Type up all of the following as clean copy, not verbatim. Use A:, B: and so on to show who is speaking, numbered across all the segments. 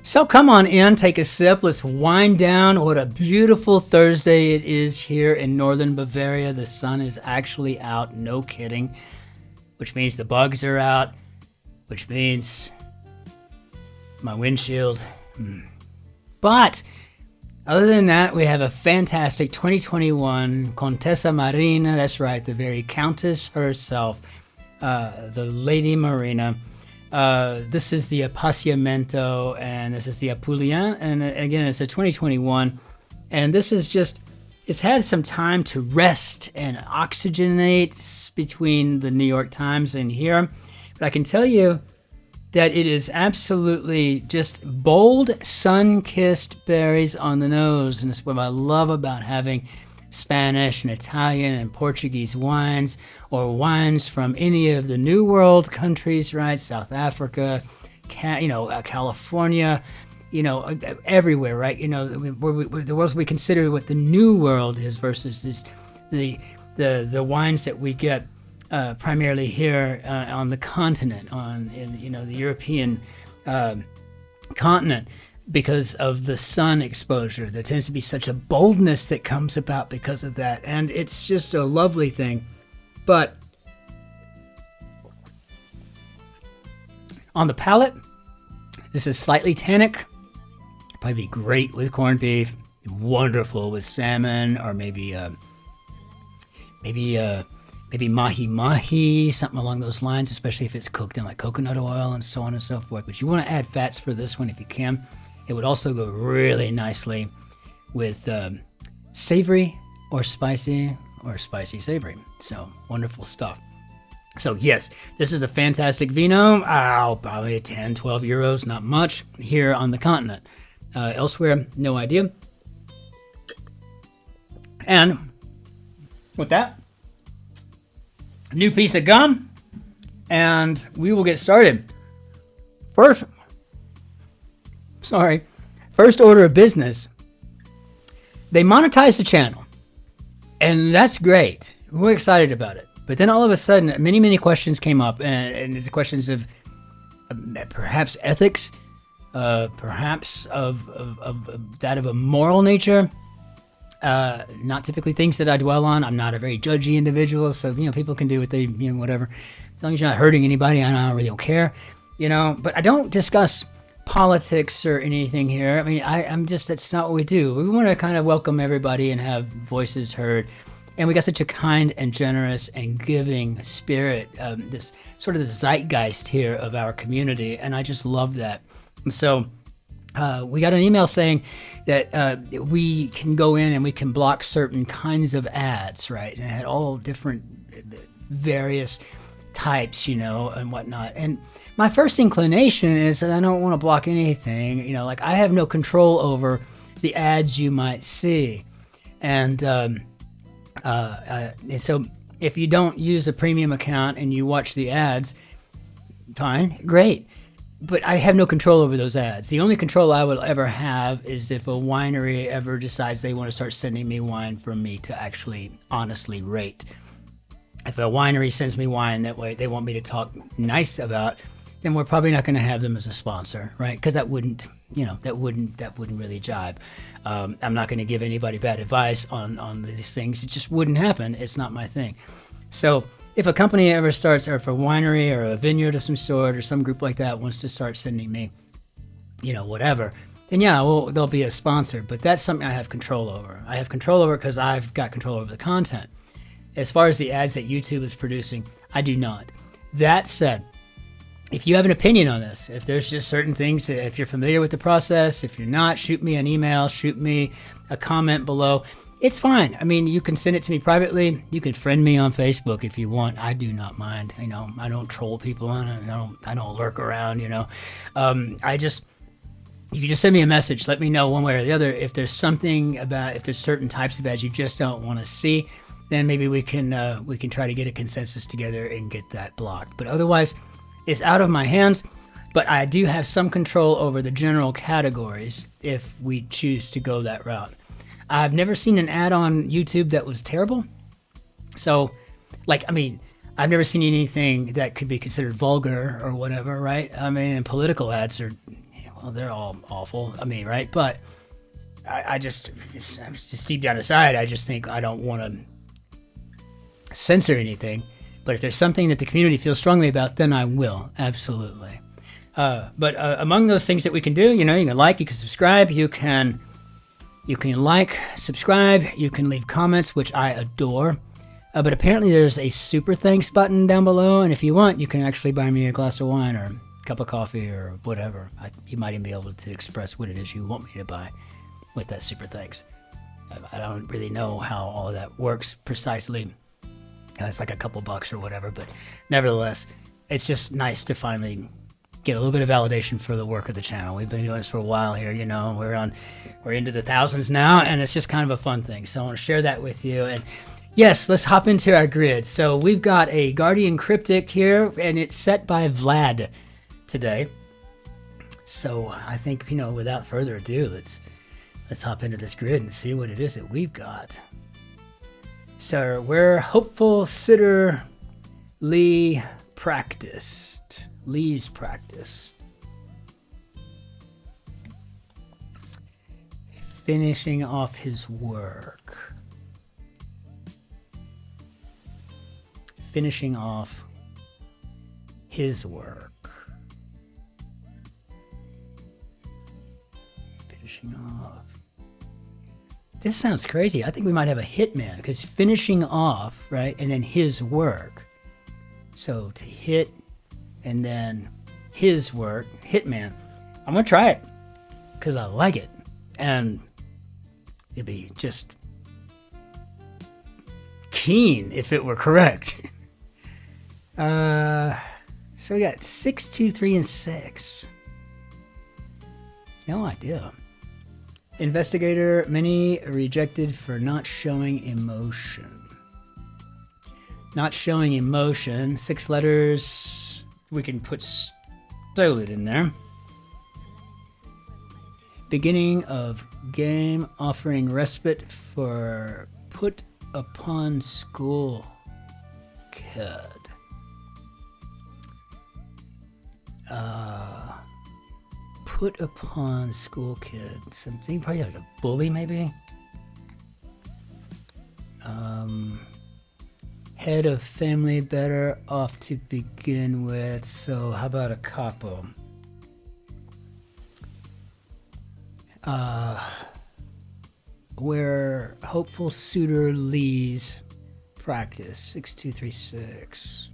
A: So come on in, take a sip. Let's wind down. What a beautiful Thursday it is here in northern Bavaria. The sun is actually out, no kidding, which means the bugs are out, which means my windshield. But other than that, we have a fantastic 2021 Contessa Marina. That's right, the very Countess herself, the Lady Marina. This is the Appassionamento, and this is the Apulian, and again, it's a 2021, and this is just, it's had some time to rest and oxygenate between the New York Times and here, but I can tell you that it is absolutely just bold, sun-kissed berries on the nose, and it's what I love about having Spanish and Italian and Portuguese wines, or wines from any of the New World countries, right? South Africa, California, everywhere, right? The world we consider what the New World is versus the wines that we get primarily here on the continent, the European continent. Because of the sun exposure, there tends to be such a boldness that comes about because of that, and it's just a lovely thing. But on the palate, this is slightly tannic. Probably be great with corned beef, wonderful with salmon, or maybe mahi mahi, something along those lines, especially if it's cooked in like coconut oil and so on and so forth. But you want to add fats for this one if you can. It would also go really nicely with savory or spicy savory. So wonderful stuff. So yes, this is a fantastic vino. Probably 10, 12 euros, not much here on the continent. Elsewhere, no idea. And with that, new piece of gum, and we will get started. First order of business. They monetize the channel, and that's great. We're excited about it. But then all of a sudden, many questions came up, and the questions of perhaps ethics, perhaps of that of a moral nature. Not typically things that I dwell on. I'm not a very judgy individual, so people can do what they whatever, as long as you're not hurting anybody. I really don't care, But I don't discuss politics or anything here. I mean, I'm just, that's not what we do. We want to kind of welcome everybody and have voices heard. And we got such a kind and generous and giving spirit, this sort of the zeitgeist here of our community. And I just love that. And so we got an email saying that we can go in and we can block certain kinds of ads, right? And it had all different various types, and whatnot. And my first inclination is that I don't want to block anything, like I have no control over the ads you might see. And so if you don't use a premium account and you watch the ads, fine, great. But I have no control over those ads. The only control I will ever have is if a winery ever decides they want to start sending me wine for me to actually honestly rate. If a winery sends me wine that way they want me to talk nice about, then we're probably not going to have them as a sponsor, right? Because that wouldn't really jibe. I'm not going to give anybody bad advice on these things. It just wouldn't happen. It's not my thing. So if a company ever starts, or if a winery or a vineyard of some sort or some group like that wants to start sending me, whatever, then yeah, they'll be a sponsor. But that's something I have control over. I have control over because I've got control over the content. As far as the ads that YouTube is producing, I do not. That said, if you have an opinion on this, if there's just certain things, if you're familiar with the process, if you're not, shoot me an email, shoot me a comment below. It's fine. I mean, you can send it to me privately. You can friend me on Facebook if you want. I do not mind. I don't troll people on it. I don't lurk around. You can just send me a message. Let me know one way or the other if there's something about, if there's certain types of ads you just don't want to see. Then maybe we can try to get a consensus together and get that blocked. But otherwise, it's out of my hands. But I do have some control over the general categories if we choose to go that route. I've never seen an ad on YouTube that was terrible. So, I've never seen anything that could be considered vulgar or whatever, right? I mean, and political ads are, well, they're all awful. I mean, right? But I just deep down inside, I just think I don't want to censor anything. But if there's something that the community feels strongly about, then I will, absolutely. But among those things that we can do, you know, you can like, you can subscribe, you can like, subscribe, you can leave comments, which I adore. But apparently there's a super thanks button down below, and if you want, you can actually buy me a glass of wine or a cup of coffee or whatever. You might even be able to express what it is you want me to buy with that super thanks. I don't really know how all of that works precisely. It's like a couple bucks or whatever, but nevertheless, it's just nice to finally get a little bit of validation for the work of the channel. We've been doing this for a while here, you know, we're into the thousands now, and it's just kind of a fun thing. So I want to share that with you. And yes, let's hop into our grid. So we've got a Guardian Cryptic here, and it's set by Vlad today. So I think, you know, without further ado, let's hop into this grid and see what it is that we've got. So where hopeful sitter Lee's practiced. Finishing off his work. Finishing off his work. Finishing off. This sounds crazy. I think we might have a hitman, because finishing off, right, and then his work. So to hit and then his work, hitman. I'm gonna try it because I like it, and it'd be just keen if it were correct. So we got 6, 2, 3, and 6. No idea. Investigator, many rejected for not showing emotion. Not showing emotion. 6 letters. We can put stolid in there. Beginning of game, offering respite for put upon school kid. Put upon school kid. Something probably like a bully, maybe. Head of family, better off to begin with. So how about a capo? Where hopeful suitor Lee's practice. 6, 2, 3, 6.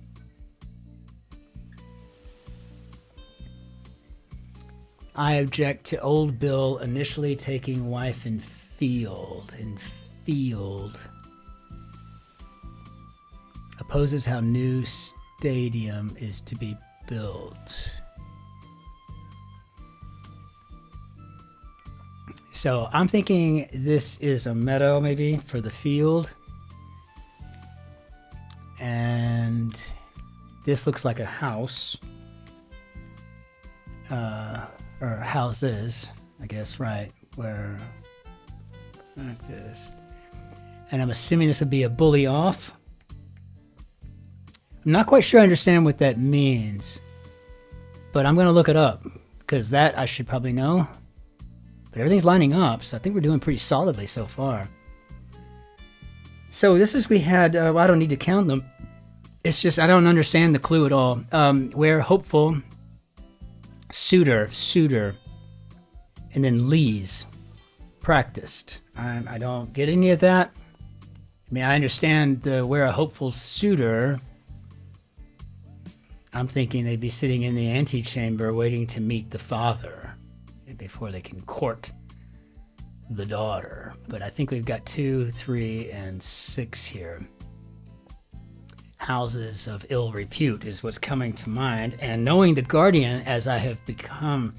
A: I object to old Bill initially taking wife in field. Opposes how new stadium is to be built. So I'm thinking this is a meadow maybe for the field. And this looks like a house. Or houses, I guess, right? Where, like this. And I'm assuming this would be a bully off. I'm not quite sure I understand what that means, but I'm going to look it up, because that I should probably know. But everything's lining up, so I think we're doing pretty solidly so far. So this is, we had, well, I don't need to count them. It's just, I don't understand the clue at all. Where hopeful, suitor, and then Lee's practiced. I don't get any of that. I mean, I understand the where a hopeful suitor. I'm thinking they'd be sitting in the antechamber waiting to meet the father before they can court the daughter. But I think we've got 2, 3, and 6 here. Houses of ill repute is what's coming to mind. And knowing the Guardian as I have become,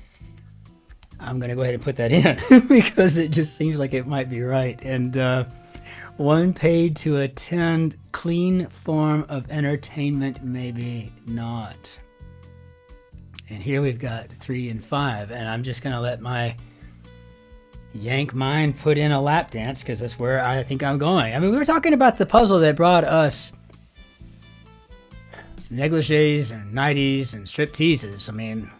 A: I'm going to go ahead and put that in because it just seems like it might be right. And one paid to attend clean form of entertainment, maybe not. And here we've got 3 and 5. And I'm just going to let my Yank mind put in a lap dance because that's where I think I'm going. I mean, we were talking about the puzzle that brought us negligees and nighties and strip teases. I mean,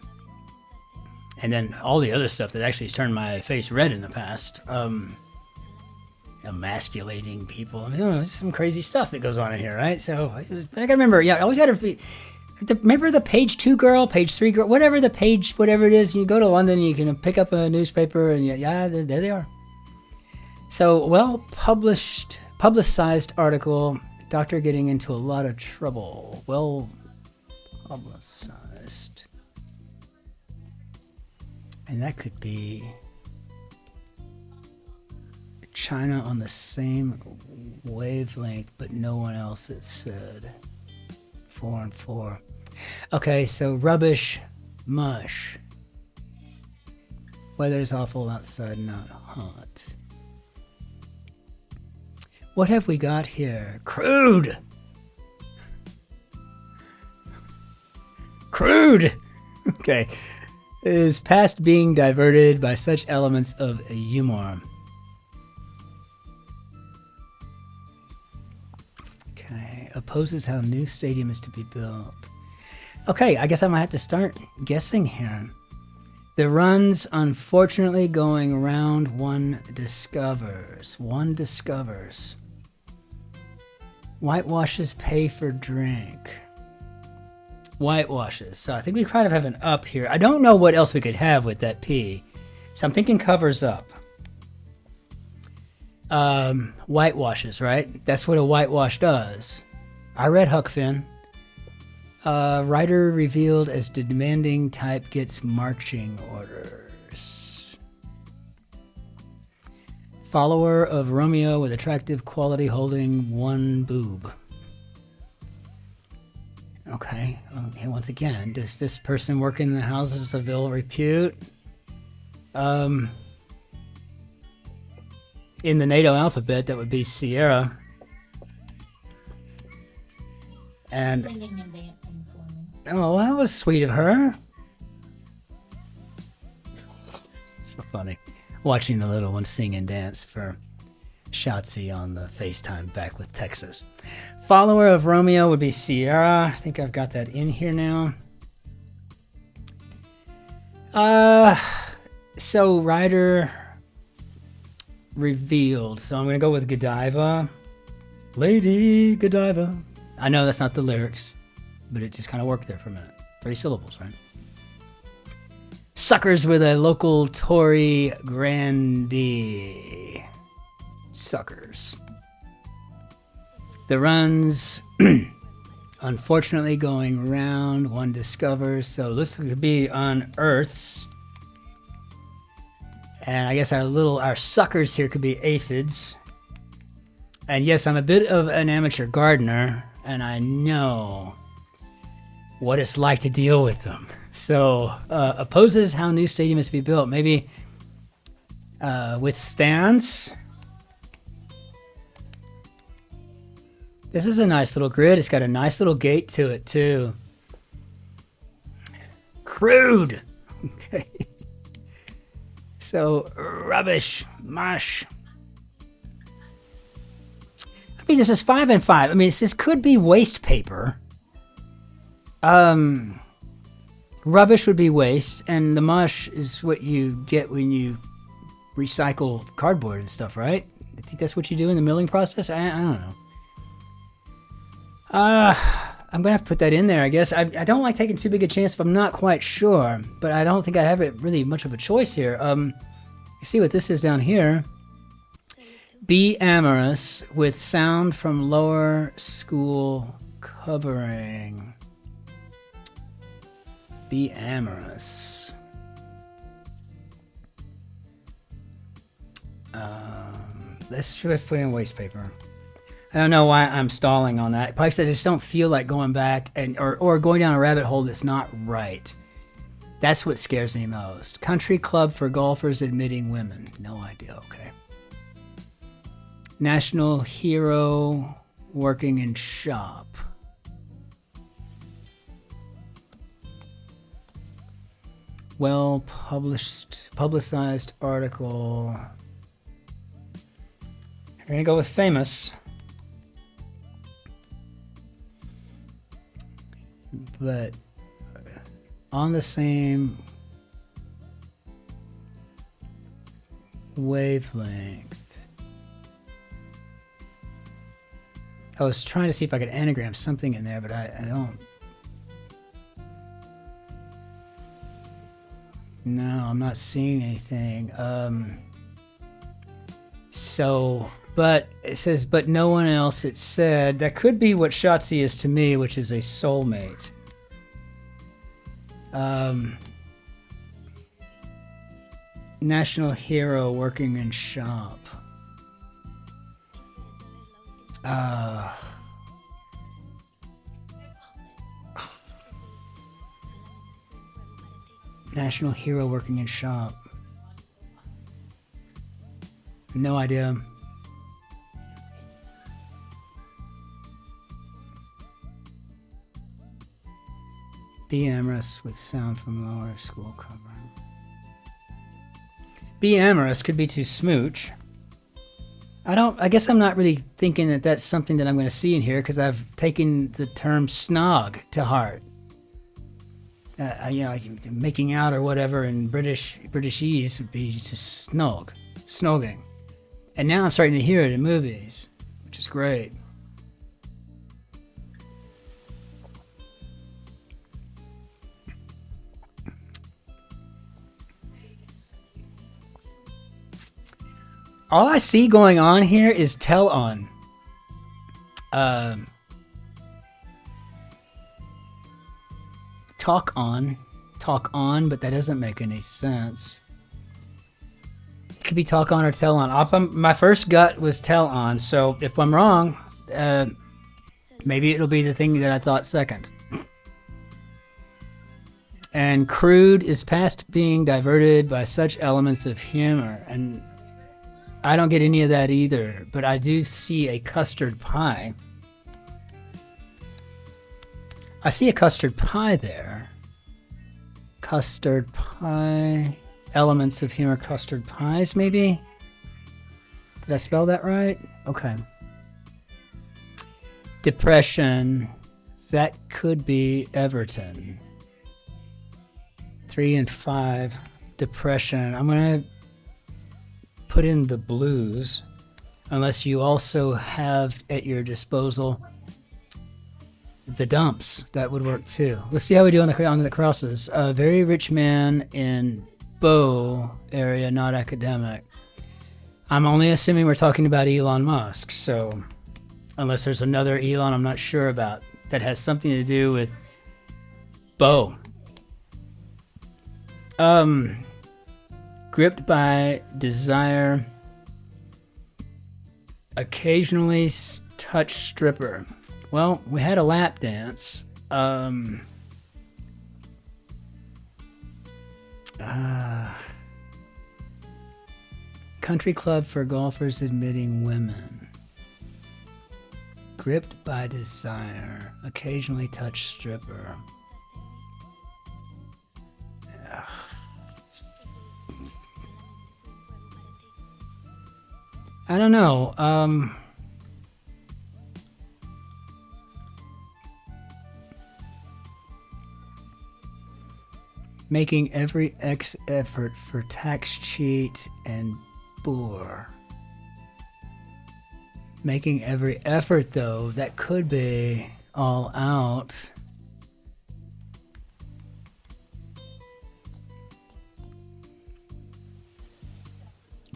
A: and then all the other stuff that actually has turned my face red in the past. Emasculating people. I mean, there's some crazy stuff that goes on in here, right? So I gotta remember. Yeah, I always gotta remember the page 2 girl, page 3 girl, whatever the page, whatever it is. You go to London, you can pick up a newspaper, and yeah, there they are. So publicized article. Doctor getting into a lot of trouble. Well publicized, and that could be China on the same wavelength, but no one else, it said. 4 and 4. Okay, so rubbish, mush. Weather's awful outside, not hot. What have we got here? Crude! Crude! Okay. Is past being diverted by such elements of humor. Opposes how new stadium is to be built. Okay, I guess I might have to start guessing here. The runs, unfortunately, going round, one discovers. One discovers. Whitewashes pay for drink. Whitewashes. So I think we kind of have an up here. I don't know what else we could have with that P. So I'm thinking covers up. Whitewashes, right? That's what a whitewash does. I read Huck Finn. Writer revealed as demanding type gets marching orders. Follower of Romeo with attractive quality holding one boob. Okay, and once again, does this person work in the houses of ill repute? In the NATO alphabet, that would be Sierra. And
B: singing and dancing for me.
A: Oh, that was sweet of her. So funny. Watching the little one sing and dance for Shotzi on the FaceTime back with Texas. Follower of Romeo would be Sierra. I think I've got that in here now. So writer revealed. So I'm going to go with Godiva. Lady Godiva. I know that's not the lyrics, but it just kind of worked there for a minute. 3 syllables, right? Suckers with a local Tory grandee. Suckers. The runs, unfortunately, going round, one discovers. So this could be unearths. And I guess our suckers here could be aphids. And yes, I'm a bit of an amateur gardener, and I know what it's like to deal with them. So, opposes how new stadium is to be built. Maybe withstands. This is a nice little grid. It's got a nice little gate to it, too. Crude. Okay. So, rubbish, mush. I mean, this is 5 and 5. I mean, this could be waste paper. Rubbish would be waste, and the mush is what you get when you recycle cardboard and stuff, right? I think that's what you do in the milling process. I don't know. I'm gonna have to put that in there, I guess. I don't like taking too big a chance if I'm not quite sure, but I don't think I have it really much of a choice here. You see what this is down here. Be amorous with sound from lower school covering. Be amorous. Let's try to put in waste paper. I don't know why I'm stalling on that. Probably because I just don't feel like going back and or going down a rabbit hole that's not right. That's what scares me most. Country club for golfers admitting women. No idea. Okay. National hero working in shop. Well publicized article. We're gonna go with famous. but on the same wavelength. I was trying to see if I could anagram something in there, but I don't. No, I'm not seeing anything. But it says, but no one else. It said that could be what Shotzi is to me, which is a soulmate. National hero working in shop. National hero working in shop. No idea. Be amorous with sound from lower school cover. Be amorous could be to smooch. I guess I'm not really thinking that that's something that I'm going to see in here because I've taken the term snog to heart. Like making out or whatever in Britishese would be to snogging. And now I'm starting to hear it in movies, which is great. All I see going on here is tell on. Talk on, but that doesn't make any sense. It could be talk on or tell on. My first gut was tell on, so if I'm wrong, maybe it'll be the thing that I thought second. And crude is past being diverted by such elements of humor, and I don't get any of that either, but I do see a custard pie. I see a custard pie there. Custard pie. Elements of humor, custard pies, maybe? Did I spell that right? Okay. Depression. That could be Everton. 3 and 5. Depression. I'm going to put in the blues, unless you also have at your disposal the dumps. That would work too. Let's see how we do on the crosses. A very rich man in Bow area, not academic. I'm only assuming we're talking about Elon Musk, so unless there's another Elon I'm not sure about that has something to do with Bow. Gripped by desire, occasionally touch stripper. Well, we had a lap dance. Country club for golfers admitting women. Gripped by desire, occasionally touch stripper. I don't know. Making every effort for tax cheat and bore. Making every effort, though, that could be all out.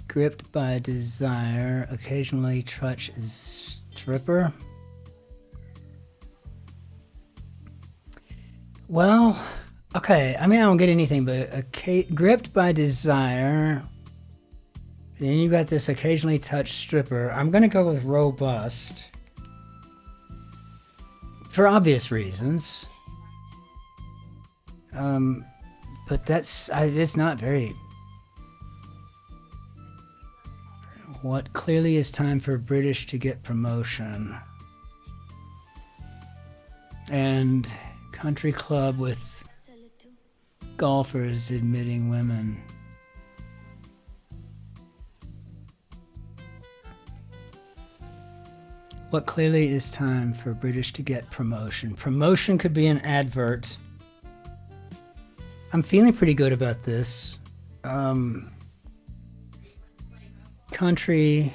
A: Gripped by desire, occasionally touch stripper. Well, okay, I mean, I don't get anything, but gripped by desire. Then you got this occasionally touch stripper. I'm going to go with robust. For obvious reasons. But it's not very... What clearly is time for British to get promotion. And country club with golfers admitting women. What clearly is time for British to get promotion. Promotion could be an advert. I'm feeling pretty good about this. Country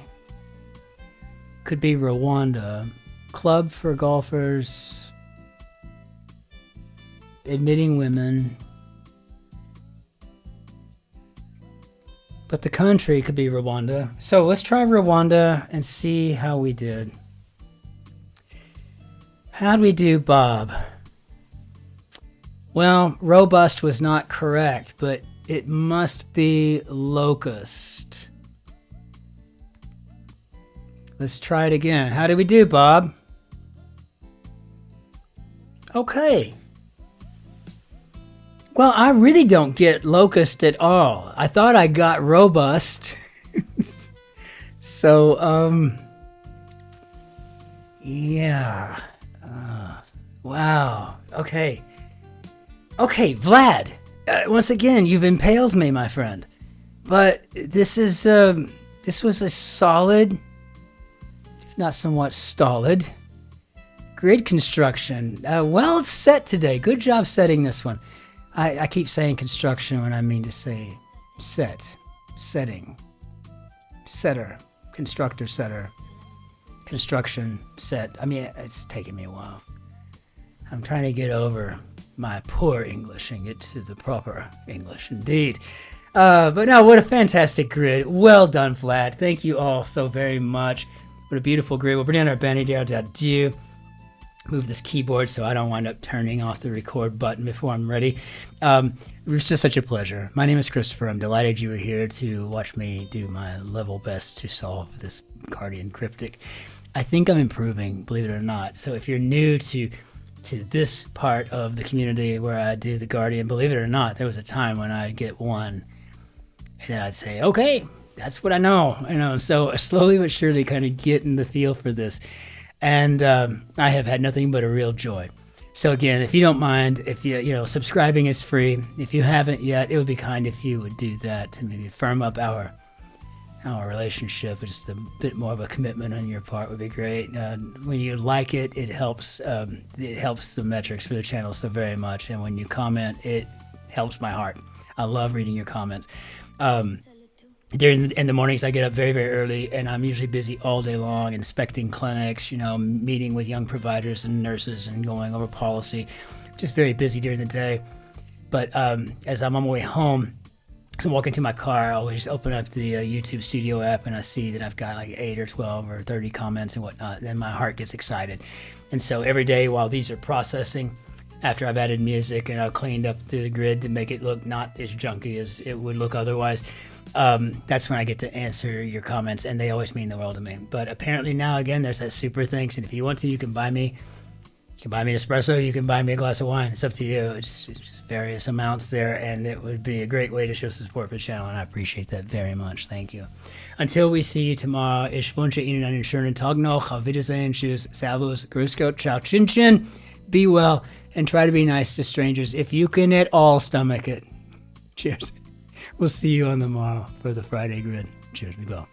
A: could be Rwanda. Club for golfers. Admitting women. But the country could be Rwanda. So let's try Rwanda and see how we did. How'd we do, Bob? Well, robust was not correct, but it must be locust. Let's try it again. How did we do, Bob? Okay. Well, I really don't get locust at all. I thought I got robust. So, yeah. Wow. Okay. Okay, Vlad. Once again, you've impaled me, my friend. But this was a solid, if not somewhat stolid, grid construction. Well set today. Good job setting this one. I keep saying construction when I mean to say set, setting, setter, constructor, setter, construction, set. I mean, it's taken me a while. I'm trying to get over my poor English and get to the proper English indeed. But no, what a fantastic grid. Well done, Vlad. Thank you all so very much. What a beautiful grid. We'll bring down our banner. Move this keyboard so I don't wind up turning off the record button before I'm ready. It was just such a pleasure. My name is Christopher. I'm delighted you were here to watch me do my level best to solve this Guardian Cryptic. I think I'm improving, believe it or not. So if you're new to this part of the community where I do the Guardian, believe it or not, there was a time when I'd get one and then I'd say, okay, that's what I know. So slowly but surely kind of getting the feel for this. And I have had nothing but a real joy. So again, if you don't mind, if you subscribing is free. If you haven't yet, it would be kind if you would do that to maybe firm up our relationship. Just a bit more of a commitment on your part would be great. When you like it, it helps the metrics for the channel so very much. And when you comment, it helps my heart. I love reading your comments. In the mornings, I get up very, very early, and I'm usually busy all day long, inspecting clinics, meeting with young providers and nurses and going over policy. Just very busy during the day. But as I'm on my way home, so I walk into my car, I always open up the YouTube Studio app, and I see that I've got like 8 or 12 or 30 comments and whatnot. Then my heart gets excited. And so every day while these are processing, after I've added music and I've cleaned up the grid to make it look not as junky as it would look otherwise, that's when I get to answer your comments, and they always mean the world to me. But apparently now, again, there's that super thanks, and if you want to, you can buy me an espresso, you can buy me a glass of wine. It's up to you. It's just various amounts there, and it would be a great way to show support for the channel, and I appreciate that very much. Thank you. Until we see you tomorrow, ich wünsche Ihnen einen schönen Tag noch. Auf Wiedersehen. Tschüss. Servus. Grüß Gott. Ciao. Cin-Cin. Be well, and try to be nice to strangers if you can at all stomach it. Cheers. We'll see you on tomorrow for the Friday grid. Cheers, we go.